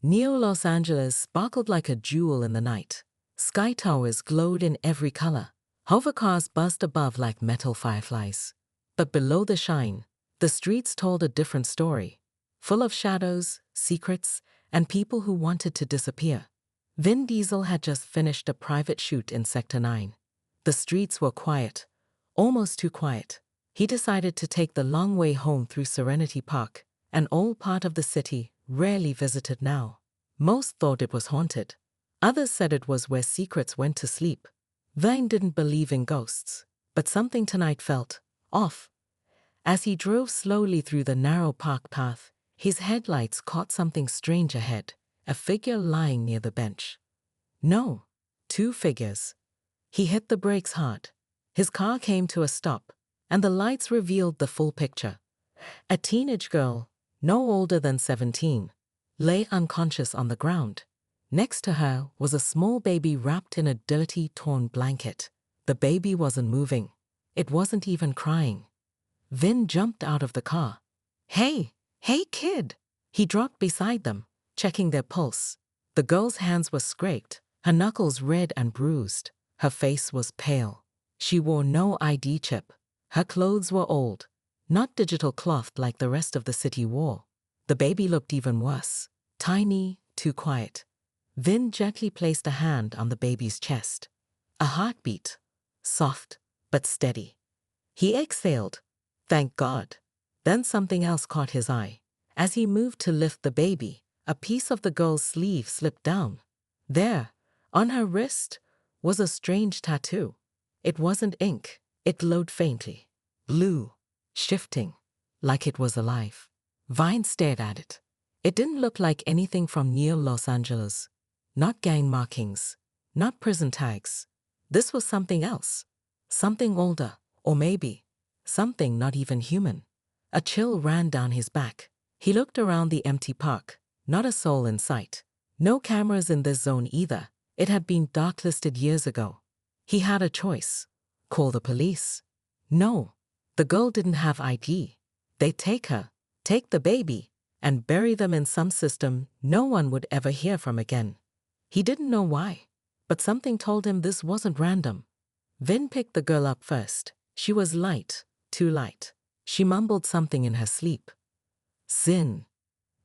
Neo Los Angeles sparkled like a jewel in the night. Sky towers glowed in every color. Hovercars buzzed above like metal fireflies. But below the shine, the streets told a different story, full of shadows, secrets, and people who wanted to disappear. Vin Diesel had just finished a private shoot in Sector 9. The streets were quiet, almost too quiet. He decided to take the long way home through Serenity Park, an old part of the city rarely visited now. Most thought it was haunted. Others said it was where secrets went to sleep. Vin didn't believe in ghosts, but something tonight felt off. As he drove slowly through the narrow park path, his headlights caught something strange ahead, a figure lying near the bench. No, two figures. He hit the brakes hard. His car came to a stop, and the lights revealed the full picture. A teenage girl, no older than 17, lay unconscious on the ground. Next to her was a small baby wrapped in a dirty, torn blanket. The baby wasn't moving. It wasn't even crying. Vin jumped out of the car. Hey kid! He dropped beside them, checking their pulse. The girl's hands were scraped, her knuckles red and bruised. Her face was pale. She wore no ID chip. Her clothes were old, not digital cloth like the rest of the city wore. The baby looked even worse. Tiny, too quiet. Vin gently placed a hand on the baby's chest. A heartbeat, soft but steady. He exhaled. Thank God. Then something else caught his eye. As he moved to lift the baby, a piece of the girl's sleeve slipped down. There, on her wrist, was a strange tattoo. It wasn't ink. It glowed faintly. Blue, shifting, like it was alive. Vine stared at it. It didn't look like anything from Neo Los Angeles. Not gang markings, not prison tags. This was something else. Something older, or maybe something not even human. A chill ran down his back. He looked around the empty park. Not a soul in sight. No cameras in this zone either. It had been darklisted years ago. He had a choice. Call the police. No, the girl didn't have ID. They'd take her, take the baby, and bury them in some system no one would ever hear from again. He didn't know why, but something told him this wasn't random. Vin picked the girl up first. She was light, too light. She mumbled something in her sleep. Zin.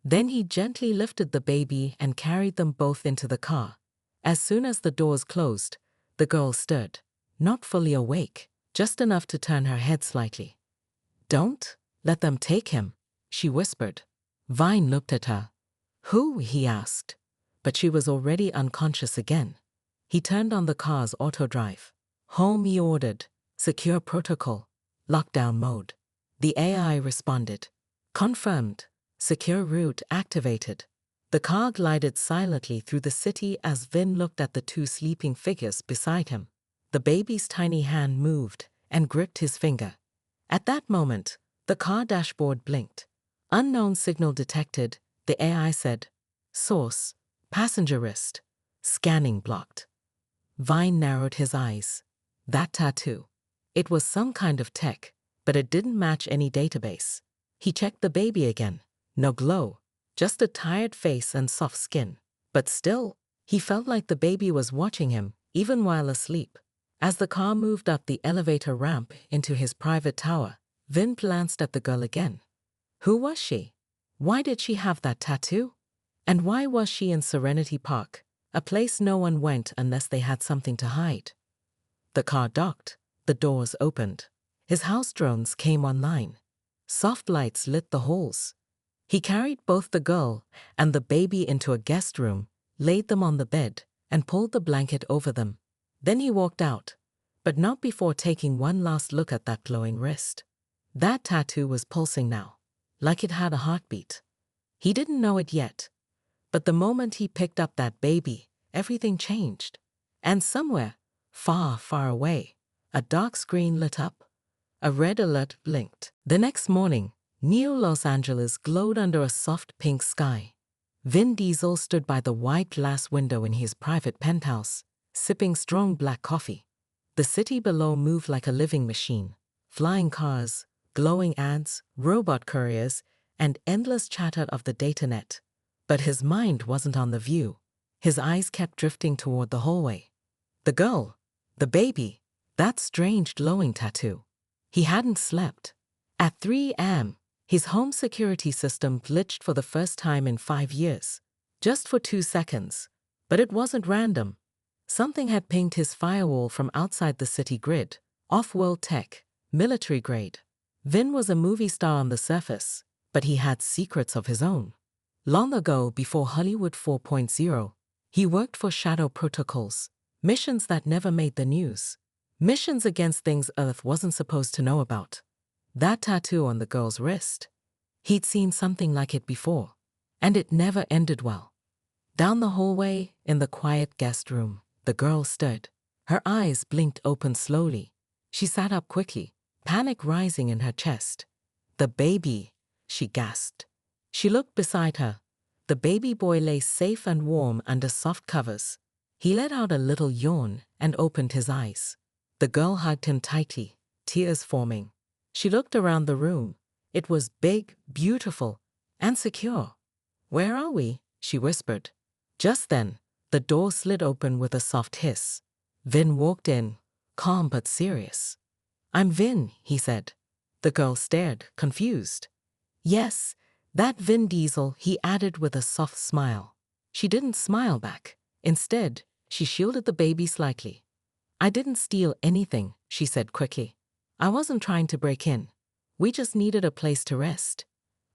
Then he gently lifted the baby and carried them both into the car. As soon as the doors closed, the girl stirred, not fully awake, just enough to turn her head slightly. Don't let them take him, she whispered. Vine looked at her. Who? He asked. But she was already unconscious again. He turned on the car's auto drive. Home, he ordered. Secure protocol. Lockdown mode. The AI responded. Confirmed. Secure route activated. The car glided silently through the city as Vin looked at the two sleeping figures beside him. The baby's tiny hand moved and gripped his finger. At that moment, the car dashboard blinked. Unknown signal detected, the AI said. Source, passenger wrist. Scanning blocked. Vine narrowed his eyes. That tattoo. It was some kind of tech, but it didn't match any database. He checked the baby again. No glow, just a tired face and soft skin. But still, he felt like the baby was watching him, even while asleep. As the car moved up the elevator ramp into his private tower, Vin glanced at the girl again. Who was she? Why did she have that tattoo? And why was she in Serenity Park, a place no one went unless they had something to hide? The car docked. The doors opened. His house drones came online. Soft lights lit the halls. He carried both the girl and the baby into a guest room, laid them on the bed, and pulled the blanket over them. Then he walked out, but not before taking one last look at that glowing wrist. That tattoo was pulsing now, like it had a heartbeat. He didn't know it yet, but the moment he picked up that baby, everything changed. And somewhere, far, far away, a dark screen lit up. A red alert blinked. The next morning, Neo Los Angeles glowed under a soft pink sky. Vin Diesel stood by the wide glass window in his private penthouse, sipping strong black coffee. The city below moved like a living machine. Flying cars, glowing ads, robot couriers, and endless chatter of the datanet. But his mind wasn't on the view. His eyes kept drifting toward the hallway. The girl, the baby, that strange glowing tattoo. He hadn't slept. At 3 a.m., his home security system glitched for the first time in 5 years. Just for 2 seconds. But it wasn't random. Something had pinged his firewall from outside the city grid. Off-world tech, military grade. Vin was a movie star on the surface, but he had secrets of his own. Long ago, before Hollywood 4.0, he worked for shadow protocols, missions that never made the news. Missions against things Earth wasn't supposed to know about. That tattoo on the girl's wrist. He'd seen something like it before, and it never ended well. Down the hallway, in the quiet guest room, the girl stood. Her eyes blinked open slowly. She sat up quickly, panic rising in her chest. "The baby," she gasped. She looked beside her. The baby boy lay safe and warm under soft covers. He let out a little yawn and opened his eyes. The girl hugged him tightly, tears forming. She looked around the room. It was big, beautiful, and secure. "Where are we?" she whispered. Just then, the door slid open with a soft hiss. Vin walked in, calm but serious. "I'm Vin," he said. The girl stared, confused. "Yes, that Vin Diesel," he added with a soft smile. She didn't smile back. Instead, she shielded the baby slightly. "I didn't steal anything," she said quickly. "I wasn't trying to break in. We just needed a place to rest."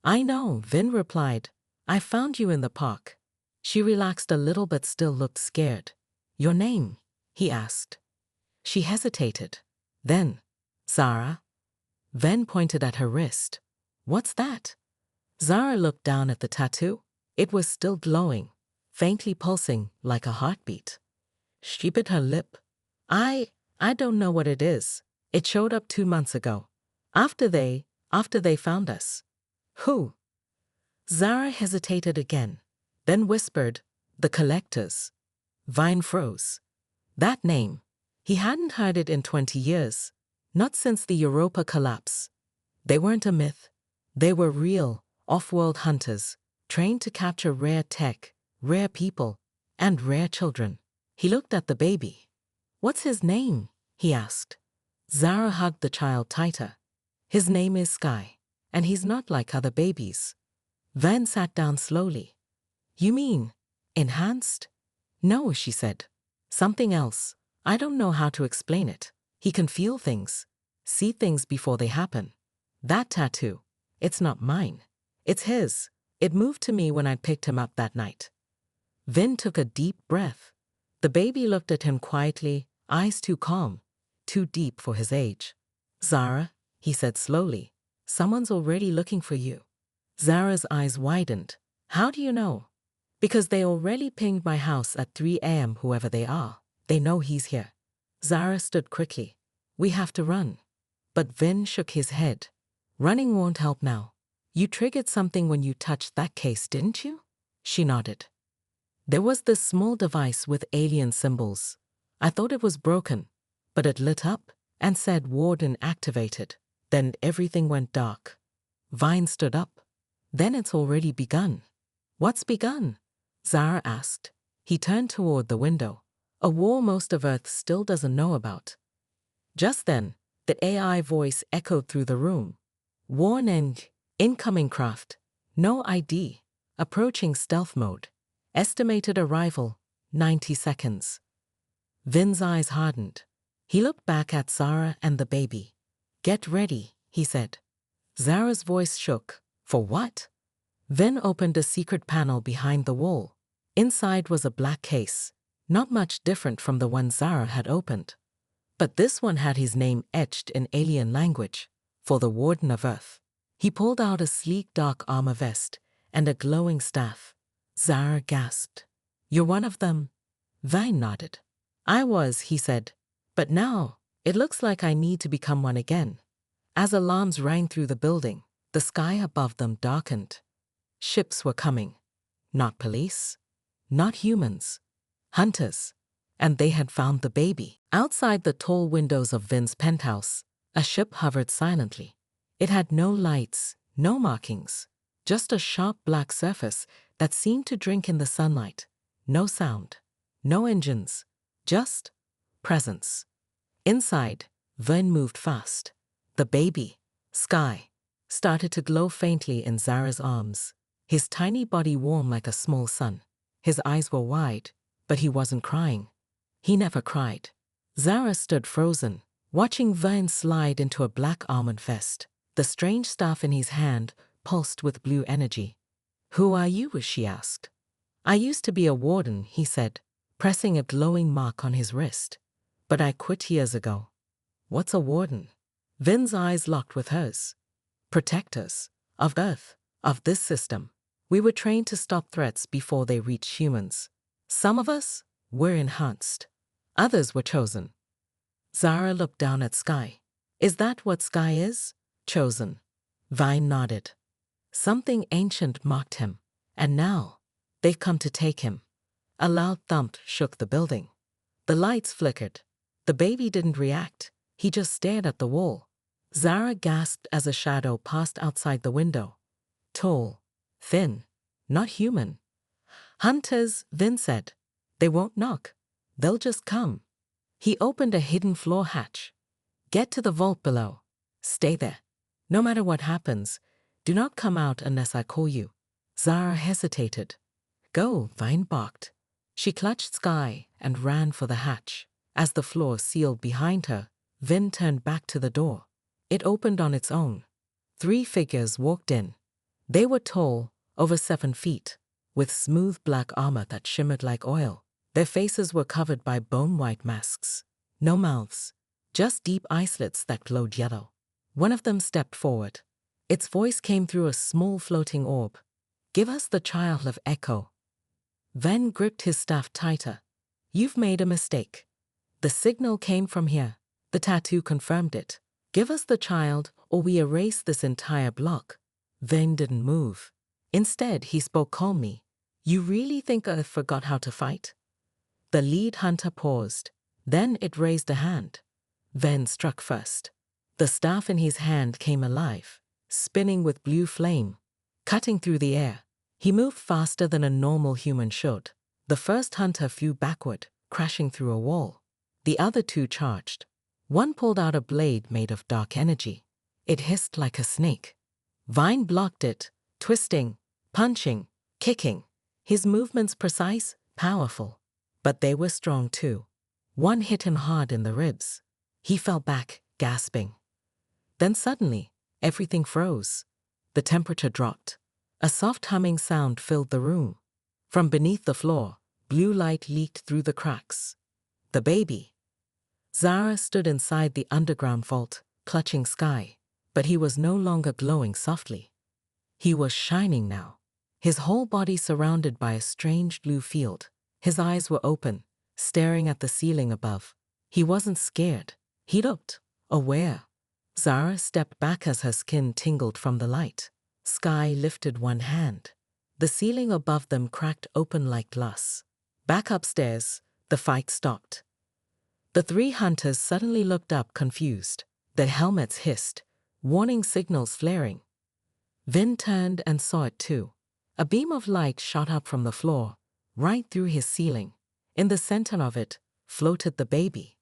"I know," Vin replied. "I found you in the park." She relaxed a little but still looked scared. "Your name?" he asked. She hesitated. Then, "Zara." Vin pointed at her wrist. "What's that?" Zara looked down at the tattoo. It was still glowing, faintly pulsing like a heartbeat. She bit her lip. I don't know what it is. It showed up 2 months ago. After they found us." "Who?" Zara hesitated again, then whispered, "The collectors." Vine froze. That name. He hadn't heard it in 20 years. Not since the Europa collapse. They weren't a myth. They were real, off-world hunters, trained to capture rare tech, rare people, and rare children. He looked at the baby. "What's his name?" he asked. Zara hugged the child tighter. "His name is Sky, and he's not like other babies." Van sat down slowly. "You mean, enhanced?" "No," she said. "Something else. I don't know how to explain it. He can feel things, see things before they happen. That tattoo, it's not mine. It's his. It moved to me when I picked him up that night." Vin took a deep breath. The baby looked at him quietly, eyes too calm, too deep for his age. "Zara," he said slowly, "someone's already looking for you." Zara's eyes widened. "How do you know?" "Because they already pinged my house at 3 a.m. whoever they are. They know he's here." Zara stood quickly. "We have to run." But Vin shook his head. "Running won't help now. You triggered something when you touched that case, didn't you?" She nodded. "There was this small device with alien symbols. I thought it was broken, but it lit up and said Warden activated. Then everything went dark." Vine stood up. "Then it's already begun." "What's begun?" Zara asked. He turned toward the window. "A war most of Earth still doesn't know about." Just then, the AI voice echoed through the room. "Warn and incoming craft. No ID. Approaching stealth mode. Estimated arrival, 90 seconds." Vin's eyes hardened. He looked back at Zara and the baby. "Get ready," he said. Zara's voice shook. "For what?" Vin opened a secret panel behind the wall. Inside was a black case, not much different from the one Zara had opened. But this one had his name etched in alien language, for the Warden of Earth. He pulled out a sleek dark armor vest and a glowing staff. Zara gasped. "You're one of them?" Vine nodded. "I was," he said. "But now, it looks like I need to become one again." As alarms rang through the building, the sky above them darkened. Ships were coming. Not police. Not humans. Hunters. And they had found the baby. Outside the tall windows of Vin's penthouse, a ship hovered silently. It had no lights, no markings, just a sharp black surface that seemed to drink in the sunlight. No sound, no engines, just presence. Inside, Vern moved fast. The baby, Sky, started to glow faintly in Zara's arms, his tiny body warm like a small sun. His eyes were wide, but he wasn't crying. He never cried. Zara stood frozen, watching Vern slide into a black almond vest. The strange staff in his hand pulsed with blue energy. "Who are you?" she asked. "I used to be a warden," he said, pressing a glowing mark on his wrist. "But I quit years ago." "What's a warden?" Vin's eyes locked with hers. "Protectors. Of Earth. Of this system. We were trained to stop threats before they reached humans. Some of us were enhanced. Others were chosen." Zara looked down at Sky. "Is that what Sky is? Chosen?" Vine nodded. Something ancient mocked him. And now, they've come to take him. A loud thump shook the building. The lights flickered. The baby didn't react. He just stared at the wall. Zara gasped as a shadow passed outside the window. Tall, thin, not human. "Hunters," Vin said. "They won't knock. They'll just come." He opened a hidden floor hatch. "Get to the vault below. Stay there. No matter what happens, do not come out unless I call you." Zara hesitated. "Go," Vine barked. She clutched Sky and ran for the hatch. As the floor sealed behind her, Vin turned back to the door. It opened on its own. 3 figures walked in. They were tall, over 7 feet, with smooth black armor that shimmered like oil. Their faces were covered by bone-white masks. No mouths, just deep eye slits that glowed yellow. One of them stepped forward. Its voice came through a small floating orb. "Give us the child of Echo." Van gripped his staff tighter. "You've made a mistake. The signal came from here." The tattoo confirmed it. "Give us the child or we erase this entire block." Van didn't move. Instead, he spoke calmly. "You really think Earth forgot how to fight?" The lead hunter paused. Then it raised a hand. Van struck first. The staff in his hand came alive, spinning with blue flame, cutting through the air. He moved faster than a normal human should. The first hunter flew backward, crashing through a wall. The other 2 charged. One pulled out a blade made of dark energy. It hissed like a snake. Vine blocked it, twisting, punching, kicking. His movements precise, powerful. But they were strong too. One hit him hard in the ribs. He fell back, gasping. Then suddenly, everything froze. The temperature dropped. A soft humming sound filled the room. From beneath the floor, blue light leaked through the cracks. The baby. Zara stood inside the underground vault, clutching Sky, but he was no longer glowing softly. He was shining now, his whole body surrounded by a strange blue field. His eyes were open, staring at the ceiling above. He wasn't scared. He looked aware. Zara stepped back as her skin tingled from the light. Sky lifted one hand. The ceiling above them cracked open like glass. Back upstairs, the fight stopped. The 3 hunters suddenly looked up confused. Their helmets hissed, warning signals flaring. Vin turned and saw it too. A beam of light shot up from the floor, right through his ceiling. In the center of it floated the baby.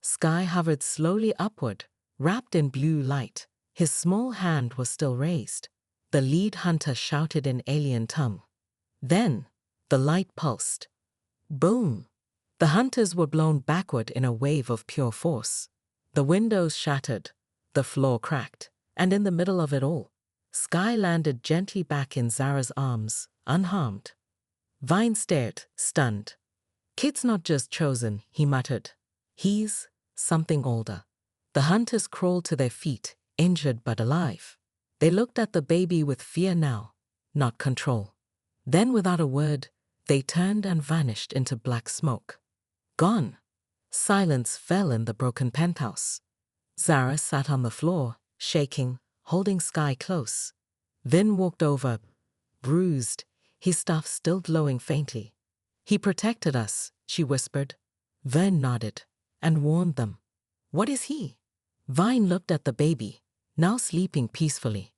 Sky hovered slowly upward, wrapped in blue light. His small hand was still raised. The lead hunter shouted in alien tongue. Then, the light pulsed. Boom! The hunters were blown backward in a wave of pure force. The windows shattered, the floor cracked, and in the middle of it all, Sky landed gently back in Zara's arms, unharmed. Vine stared, stunned. "Kid's not just chosen," he muttered. "He's something older." The hunters crawled to their feet, injured but alive. They looked at the baby with fear now, not control. Then, without a word, they turned and vanished into black smoke. Gone. Silence fell in the broken penthouse. Zara sat on the floor, shaking, holding Sky close. Vin walked over, bruised, his staff still glowing faintly. "He protected us," she whispered. Vin nodded and warned them. "What is he?" Vine looked at the baby, now sleeping peacefully.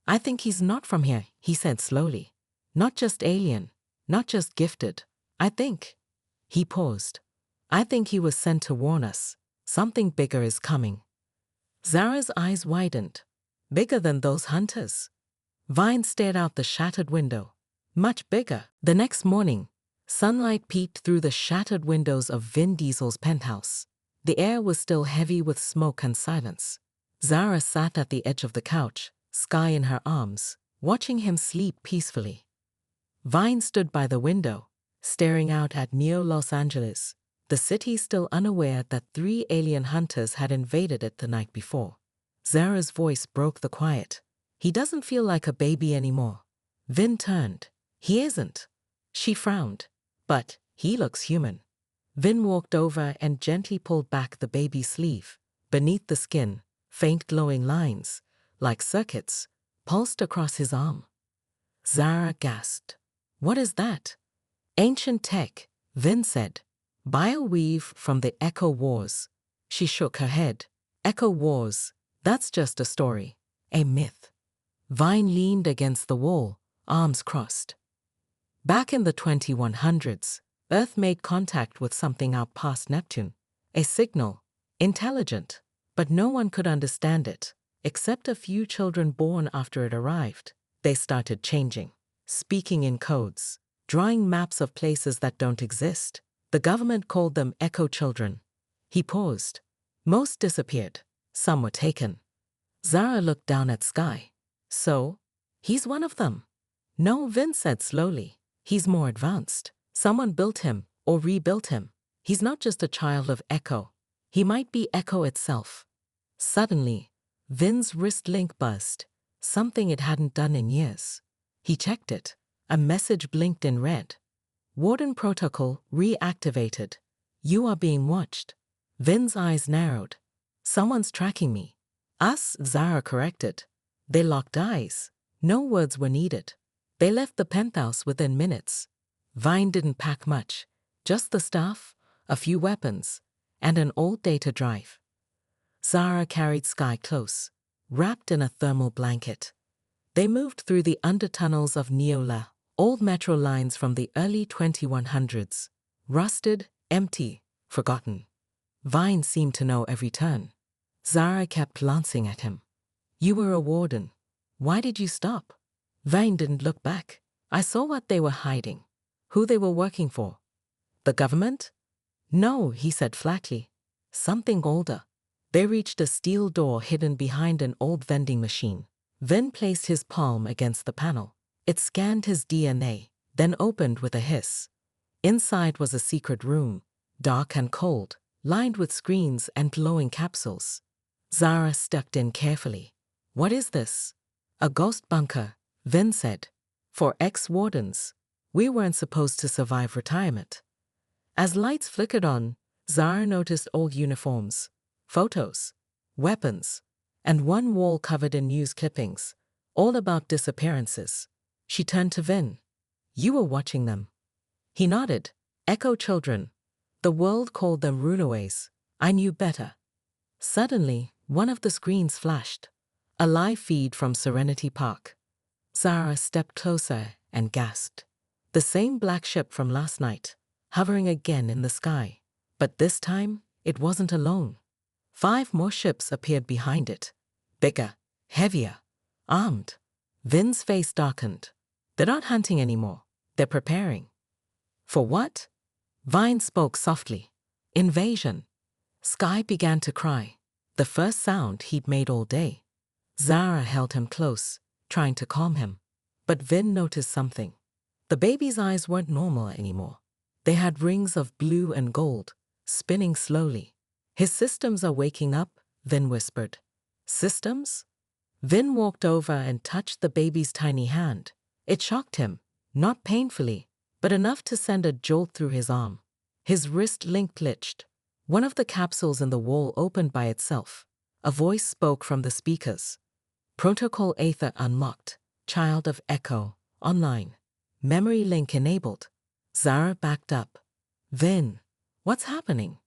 "I think he's not from here," he said slowly. Not just alien, not just gifted. I think. He paused. I think he was sent to warn us. Something bigger is coming. Zara's eyes widened. Bigger than those hunters? Vine stared out the shattered window. Much bigger. The next morning, sunlight peeked through the shattered windows of Vin Diesel's penthouse. The air was still heavy with smoke and silence. Zara sat at the edge of the couch, Sky in her arms, watching him sleep peacefully. Vine stood by the window, staring out at Neo Los Angeles, the city still unaware that 3 alien hunters had invaded it the night before. Zara's voice broke the quiet. He doesn't feel like a baby anymore. Vin turned. He isn't. She frowned. But he looks human. Vin walked over and gently pulled back the baby's sleeve. Beneath the skin, faint glowing lines, like circuits, pulsed across his arm. Zara gasped. What is that? Ancient tech, Vin said. Bioweave from the Echo Wars. She shook her head. Echo Wars, that's just a story. A myth. Vine leaned against the wall, arms crossed. Back in the 2100s, Earth made contact with something out past Neptune. A signal, intelligent, but no one could understand it, except a few children born after it arrived. They started changing, speaking in codes, drawing maps of places that don't exist. The government called them Echo Children. He paused. Most disappeared. Some were taken. Zara looked down at Sky. So, he's one of them. No, Vin said slowly. He's more advanced. Someone built him or rebuilt him. He's not just a child of Echo. He might be Echo itself. Suddenly, Vin's wrist link buzzed, something it hadn't done in years. He checked it. A message blinked in red. Warden protocol reactivated. You are being watched. Vin's eyes narrowed. Someone's tracking me. Us, Zara corrected. They locked eyes. No words were needed. They left the penthouse within minutes. Vine didn't pack much. Just the staff, a few weapons, and an old data drive. Zara carried Sky close, wrapped in a thermal blanket. They moved through the undertunnels of Neola, old metro lines from the early 2100s. Rusted, empty, forgotten. Vine seemed to know every turn. Zara kept glancing at him. You were a warden. Why did you stop? Vine didn't look back. I saw what they were hiding. Who they were working for. The government? No, he said flatly. Something older. They reached a steel door hidden behind an old vending machine. Vin placed his palm against the panel. It scanned his DNA, then opened with a hiss. Inside was a secret room, dark and cold, lined with screens and glowing capsules. Zara stepped in carefully. What is this? A ghost bunker, Vin said. For ex-wardens. We weren't supposed to survive retirement. As lights flickered on, Zara noticed old uniforms, photos, weapons, and one wall covered in news clippings, all about disappearances. She turned to Vin. You were watching them. He nodded. Echo Children. The world called them runaways. I knew better. Suddenly, one of the screens flashed. A live feed from Serenity Park. Zara stepped closer and gasped. The same black ship from last night, hovering again in the sky. But this time, it wasn't alone. 5 more ships appeared behind it. Bigger, heavier, armed. Vin's face darkened. They're not hunting anymore. They're preparing. For what? Vine spoke softly. Invasion. Sky began to cry. The first sound he'd made all day. Zara held him close, trying to calm him. But Vin noticed something. The baby's eyes weren't normal anymore. They had rings of blue and gold, spinning slowly. His systems are waking up, Vin whispered. Systems? Vin walked over and touched the baby's tiny hand. It shocked him, not painfully, but enough to send a jolt through his arm. His wrist link glitched. One of the capsules in the wall opened by itself. A voice spoke from the speakers. Protocol Aether unlocked. Child of Echo. Online. Memory link enabled. Zara backed up. Vin, what's happening?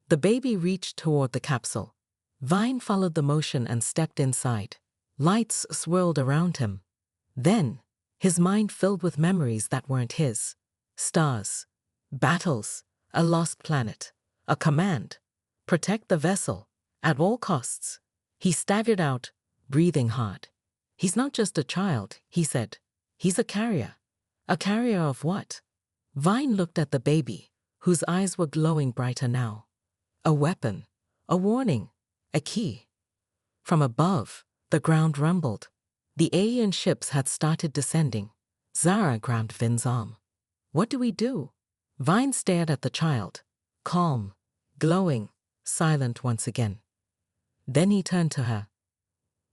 The baby reached toward the capsule. Vine followed the motion and stepped inside. Lights swirled around him. Then, his mind filled with memories that weren't his. Stars, battles, a lost planet, a command. Protect the vessel, at all costs. He staggered out, breathing hard. He's not just a child, he said. He's a carrier. A carrier of what? Vine looked at the baby, whose eyes were glowing brighter now. A weapon, a warning, a key. From above, the ground rumbled. The alien ships had started descending. Zara grabbed Vin's arm. What do we do? Vine stared at the child, calm, glowing, silent once again. Then he turned to her.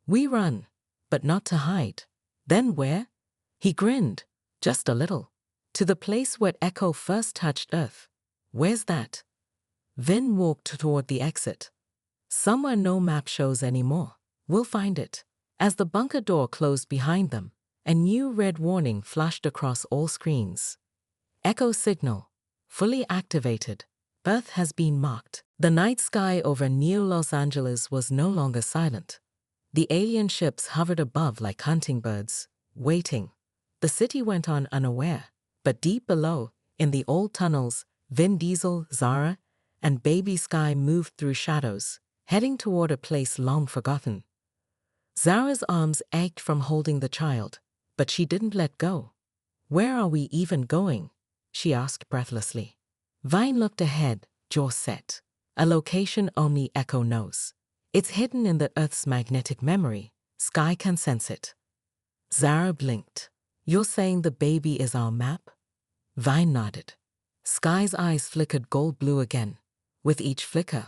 We run, but not to hide. Then where? He grinned, just a little. To the place where Echo first touched Earth. Where's that? Vin walked toward the exit. Somewhere no map shows anymore. We'll find it. As the bunker door closed behind them, a new red warning flashed across all screens. Echo signal, fully activated. Earth has been marked. The night sky over New Los Angeles was no longer silent. The alien ships hovered above like hunting birds, waiting. The city went on unaware, but deep below, in the old tunnels, Vin Diesel, Zara, and Baby Sky moved through shadows, heading toward a place long forgotten. Zara's arms ached from holding the child, but she didn't let go. Where are we even going? She asked breathlessly. Vine looked ahead, jaw set. A location only Echo knows. It's hidden in the Earth's magnetic memory. Sky can sense it. Zara blinked. You're saying the baby is our map? Vine nodded. Sky's eyes flickered gold blue again. With each flicker,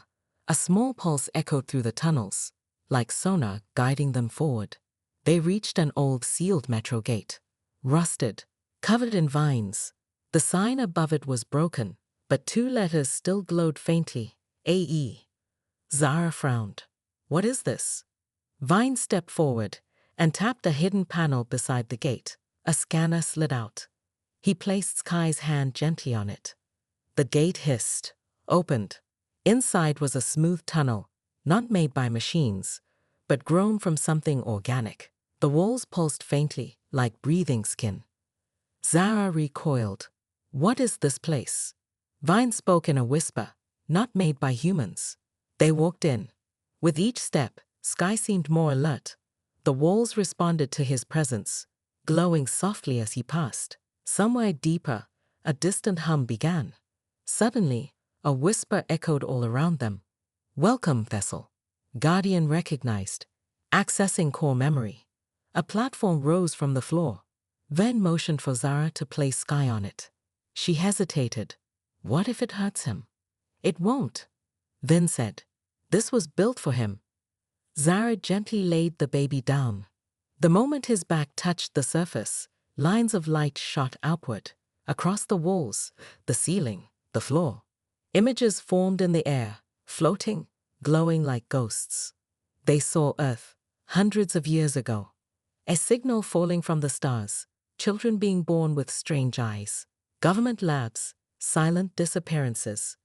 a small pulse echoed through the tunnels, like sonar guiding them forward. They reached an old sealed metro gate. Rusted, covered in vines. The sign above it was broken, but two letters still glowed faintly. AE. Zara frowned. What is this? Vine stepped forward and tapped a hidden panel beside the gate. A scanner slid out. He placed Sky's hand gently on it. The gate hissed, opened. Inside was a smooth tunnel, not made by machines, but grown from something organic. The walls pulsed faintly, like breathing skin. Zara recoiled. What is this place? Vine spoke in a whisper, not made by humans. They walked in. With each step, Sky seemed more alert. The walls responded to his presence, glowing softly as he passed. Somewhere deeper, a distant hum began. Suddenly, a whisper echoed all around them. Welcome, vessel. Guardian recognized. Accessing core memory. A platform rose from the floor. Ven motioned for Zara to place Sky on it. She hesitated. What if it hurts him? It won't, Vin said. This was built for him. Zara gently laid the baby down. The moment his back touched the surface, lines of light shot outward, across the walls, the ceiling, the floor. Images formed in the air, floating, glowing like ghosts. They saw Earth, hundreds of years ago. A signal falling from the stars, children being born with strange eyes, government labs, silent disappearances.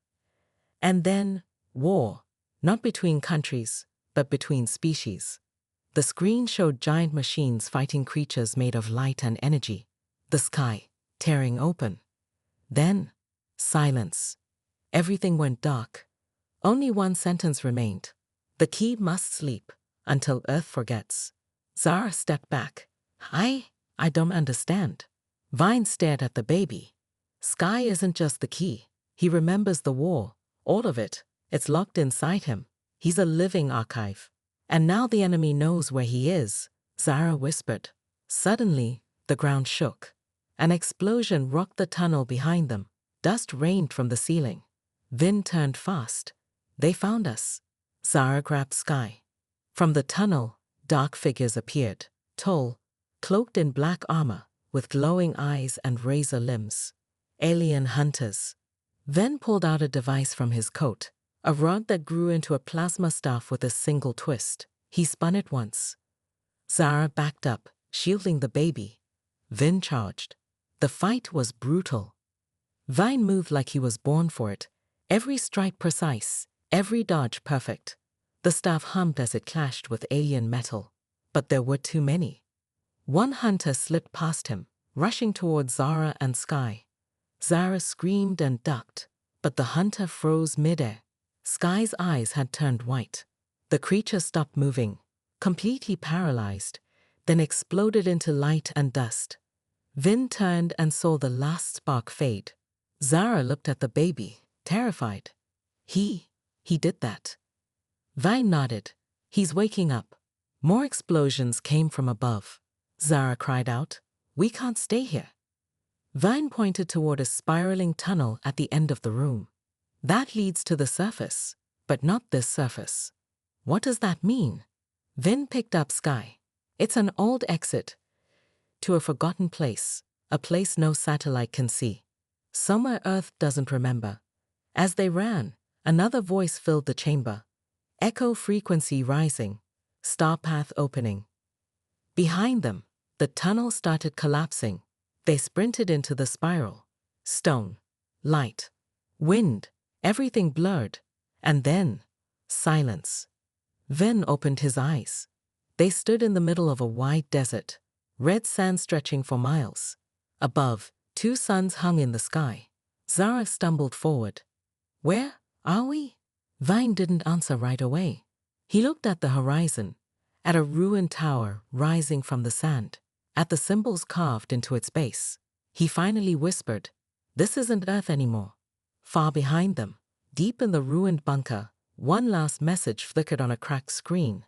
And then, war, not between countries, but between species. The screen showed giant machines fighting creatures made of light and energy, the sky tearing open. Then, silence. Everything went dark. Only one sentence remained. The key must sleep until Earth forgets. Zara stepped back. I don't understand. Vine stared at the baby. Sky isn't just the key. He remembers the war, all of it. It's locked inside him. He's a living archive. And now the enemy knows where he is, Zara whispered. Suddenly, the ground shook. An explosion rocked the tunnel behind them. Dust rained from the ceiling. Vin turned fast. They found us. Zara grabbed Sky. From the tunnel, dark figures appeared, tall, cloaked in black armor, with glowing eyes and razor limbs. Alien hunters. Vin pulled out a device from his coat, a rod that grew into a plasma staff with a single twist. He spun it once. Zara backed up, shielding the baby. Vin charged. The fight was brutal. Vine moved like he was born for it, every strike precise, every dodge perfect. The staff hummed as it clashed with alien metal. But there were too many. One hunter slipped past him, rushing toward Zara and Sky. Zara screamed and ducked, but the hunter froze midair. Sky's eyes had turned white. The creature stopped moving, completely paralyzed, then exploded into light and dust. Vin turned and saw the last spark fade. Zara looked at the baby, terrified. He did that. Vine nodded. He's waking up. More explosions came from above. Zara cried out, "We can't stay here." Vine pointed toward a spiraling tunnel at the end of the room. "That leads to the surface, but not this surface." "What does that mean?" Vin picked up Sky. "It's an old exit to a forgotten place, a place no satellite can see. Somewhere Earth doesn't remember." As they ran, another voice filled the chamber. Echo frequency rising, star path opening. Behind them, the tunnel started collapsing. They sprinted into the spiral. Stone, light, wind, everything blurred. And then, silence. Vin opened his eyes. They stood in the middle of a wide desert, red sand stretching for miles. Above, 2 suns hung in the sky. Zara stumbled forward. "Where are we?" Vine didn't answer right away. He looked at the horizon, at a ruined tower rising from the sand, at the symbols carved into its base. He finally whispered, "This isn't Earth anymore." Far behind them, deep in the ruined bunker, one last message flickered on a cracked screen.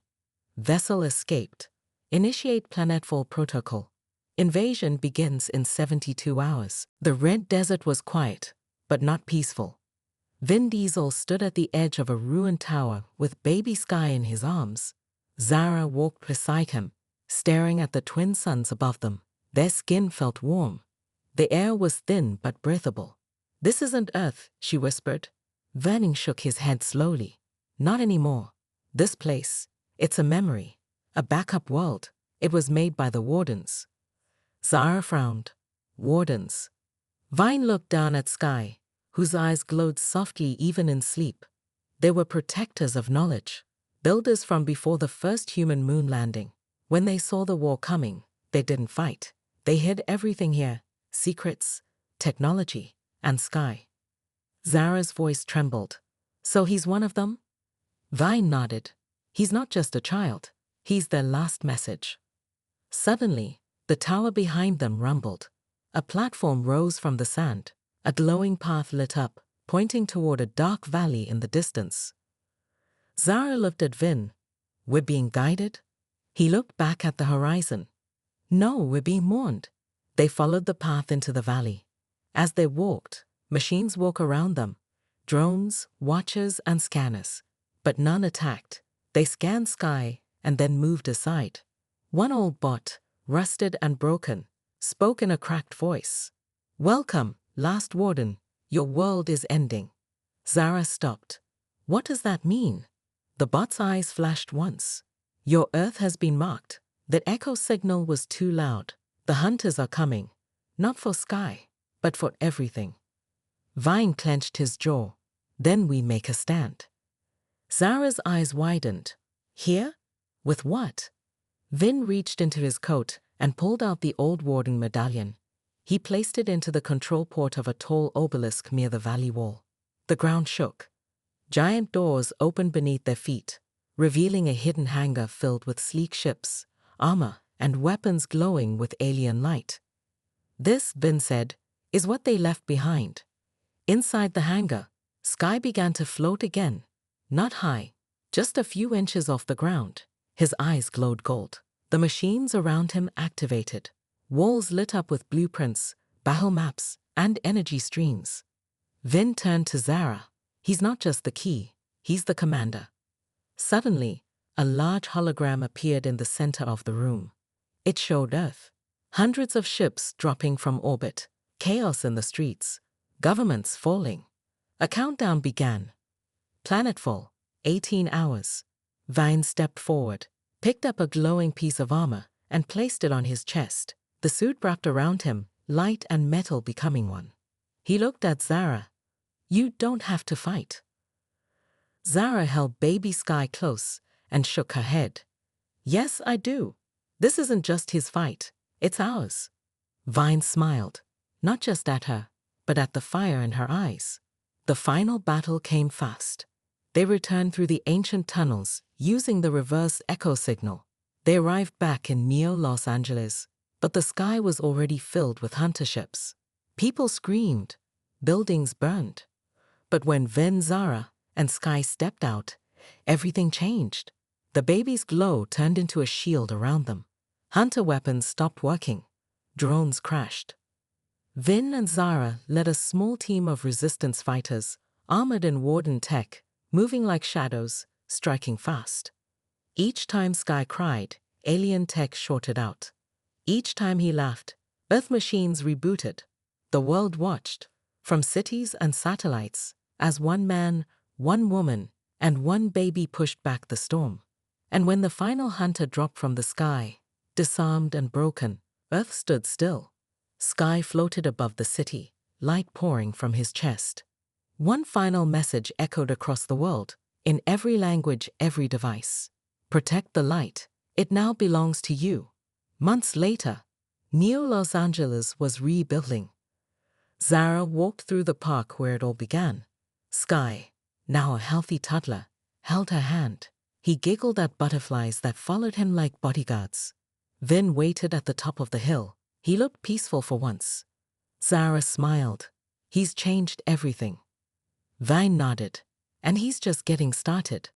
"Vessel escaped. Initiate planetfall protocol. Invasion begins in 72 hours. The red desert was quiet, but not peaceful. Vin Diesel stood at the edge of a ruined tower with baby Sky in his arms. Zara walked beside him, staring at the twin suns above them. Their skin felt warm. The air was thin but breathable. "This isn't Earth," she whispered. Vanning shook his head slowly. "Not anymore. This place, it's a memory, a backup world. It was made by the Wardens." Zara frowned. "Wardens?" Vine looked down at Sky, whose eyes glowed softly even in sleep. They were protectors of knowledge, builders from before the first human moon landing. When they saw the war coming, they didn't fight. They hid everything here: secrets, technology, and Sky. Zara's voice trembled. "So he's one of them?" Vine nodded. "He's not just a child. He's their last message." Suddenly, the tower behind them rumbled. A platform rose from the sand. A glowing path lit up, pointing toward a dark valley in the distance. Zara looked at Vin. "We're being guided?" He looked back at the horizon. "No, we're being warned." They followed the path into the valley. As they walked, machines walked around them. Drones, watchers, and scanners. But none attacked. They scanned Sky and then moved aside. One old bot, rusted and broken, spoke in a cracked voice. "Welcome, last Warden. Your world is ending." Zara stopped. "What does that mean?" The bot's eyes flashed once. "Your Earth has been marked." The echo signal was too loud. "The hunters are coming. Not for Sky, but for everything." Vine clenched his jaw. "Then we make a stand." Zara's eyes widened. "Here? With what?" Vin reached into his coat and pulled out the old Warden medallion. He placed it into the control port of a tall obelisk near the valley wall. The ground shook. Giant doors opened beneath their feet, revealing a hidden hangar filled with sleek ships, armor, and weapons glowing with alien light. "This," Vin said, "is what they left behind." Inside the hangar, Sky began to float again. Not high, just a few inches off the ground. His eyes glowed gold. The machines around him activated. Walls lit up with blueprints, battle maps, and energy streams. Vin turned to Zara. "He's not just the key, he's the commander." Suddenly, a large hologram appeared in the center of the room. It showed Earth. Hundreds of ships dropping from orbit, chaos in the streets, governments falling. A countdown began. Planetfall, 18 hours. Vine stepped forward, picked up a glowing piece of armor, and placed it on his chest. The suit wrapped around him, light and metal becoming one. He looked at Zara. "You don't have to fight." Zara held baby Sky close and shook her head. "Yes, I do. This isn't just his fight, it's ours." Vine smiled, not just at her, but at the fire in her eyes. The final battle came fast. They returned through the ancient tunnels, using the reverse echo signal. They arrived back in Neo Los Angeles, but the sky was already filled with hunter ships. People screamed, buildings burned. But when Vin, Zara, and Sky stepped out, everything changed. The baby's glow turned into a shield around them. Hunter weapons stopped working. Drones crashed. Vin and Zara led a small team of resistance fighters, armored in Warden tech, moving like shadows, striking fast. Each time Sky cried, alien tech shorted out. Each time he laughed, Earth machines rebooted. The world watched, from cities and satellites, as one man, one woman, and one baby pushed back the storm. And when the final hunter dropped from the sky, disarmed and broken, Earth stood still. Sky floated above the city, light pouring from his chest. One final message echoed across the world, in every language, every device. Protect the light. It now belongs to you. Months later, Neo Los Angeles was rebuilding. Zara walked through the park where it all began. Sky, now a healthy toddler, held her hand. He giggled at butterflies that followed him like bodyguards. Vin waited at the top of the hill. He looked peaceful for once. Zara smiled. He's changed everything. Vine nodded. And he's just getting started.